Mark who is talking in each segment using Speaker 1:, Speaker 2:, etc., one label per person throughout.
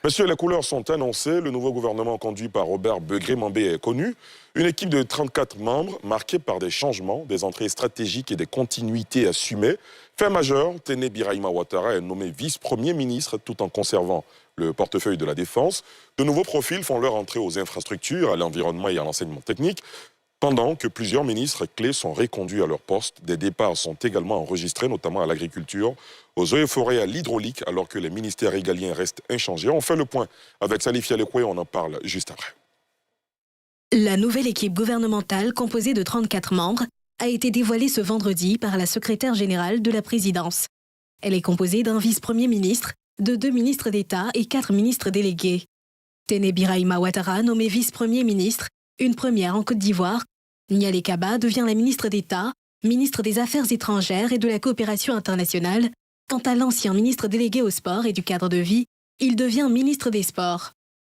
Speaker 1: Messieurs, les couleurs sont annoncées. Le nouveau gouvernement conduit par Robert Begré-Mambé est connu. Une équipe de 34 membres marquée par des changements, des entrées stratégiques et des continuités assumées. Fait majeur, Téné Birahima Ouattara est nommé vice-premier ministre tout en conservant le portefeuille de la Défense. De nouveaux profils font leur entrée aux infrastructures, à l'environnement et à l'enseignement technique. Pendant que plusieurs ministres clés sont reconduits à leur poste, des départs sont également enregistrés, notamment à l'agriculture, aux eaux et forêts, à l'hydraulique, alors que les ministères régaliens restent inchangés. On fait le point avec Salif Yalekoué, on en parle juste après.
Speaker 2: La nouvelle équipe gouvernementale, composée de 34 membres, a été dévoilée ce vendredi par la secrétaire générale de la présidence. Elle est composée d'un vice-premier ministre, de 2 ministres d'État et 4 ministres délégués. Téné Birahima Ouattara, nommé vice-premier ministre, une première en Côte d'Ivoire. Nialé Kaba devient la ministre d'État, ministre des Affaires étrangères et de la coopération internationale. Quant à l'ancien ministre délégué au sport et du cadre de vie, il devient ministre des Sports.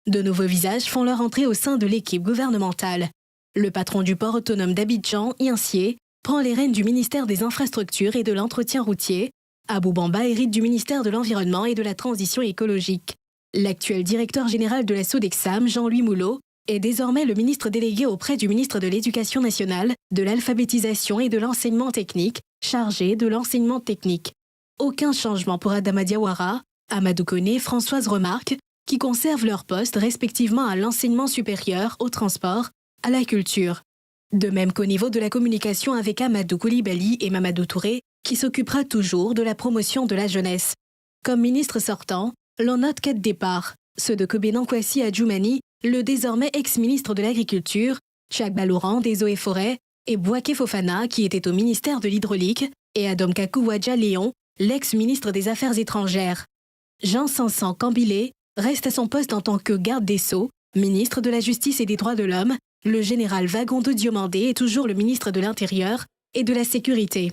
Speaker 2: De nouveaux visages font leur entrée au sein de l'équipe gouvernementale. Le patron du port autonome d'Abidjan, Yancier, prend les rênes du ministère des Infrastructures et de l'Entretien routier. Abou Bamba hérite du ministère de l'Environnement et de la Transition écologique. L'actuel directeur général de la Sodexam, Jean-Louis Moulot, est désormais le ministre délégué auprès du ministre de l'Éducation nationale, de l'alphabétisation et de l'enseignement technique, chargé de l'enseignement technique. Aucun changement pour Adama Diawara, Amadou Koné, Françoise Remarque, qui conservent leurs postes respectivement à l'enseignement supérieur, au transport, à la culture. De même qu'au niveau de la communication avec Amadou Koulibaly et Mamadou Touré, qui s'occupera toujours de la promotion de la jeunesse. Comme ministre sortant, l'on note 4 départs, ceux de Kobénan Kwasi Adjoumani, le désormais ex-ministre de l'Agriculture, Tchak Baloran des Eaux et Forêts, et Bouaké Fofana, qui était au ministère de l'Hydraulique, et Adom Kakou Wadja Léon, l'ex-ministre des Affaires étrangères. Jean Sansan Cambilé reste à son poste en tant que garde des Sceaux, ministre de la Justice et des Droits de l'Homme. Le général Wagondo Diomandé est toujours le ministre de l'Intérieur et de la Sécurité.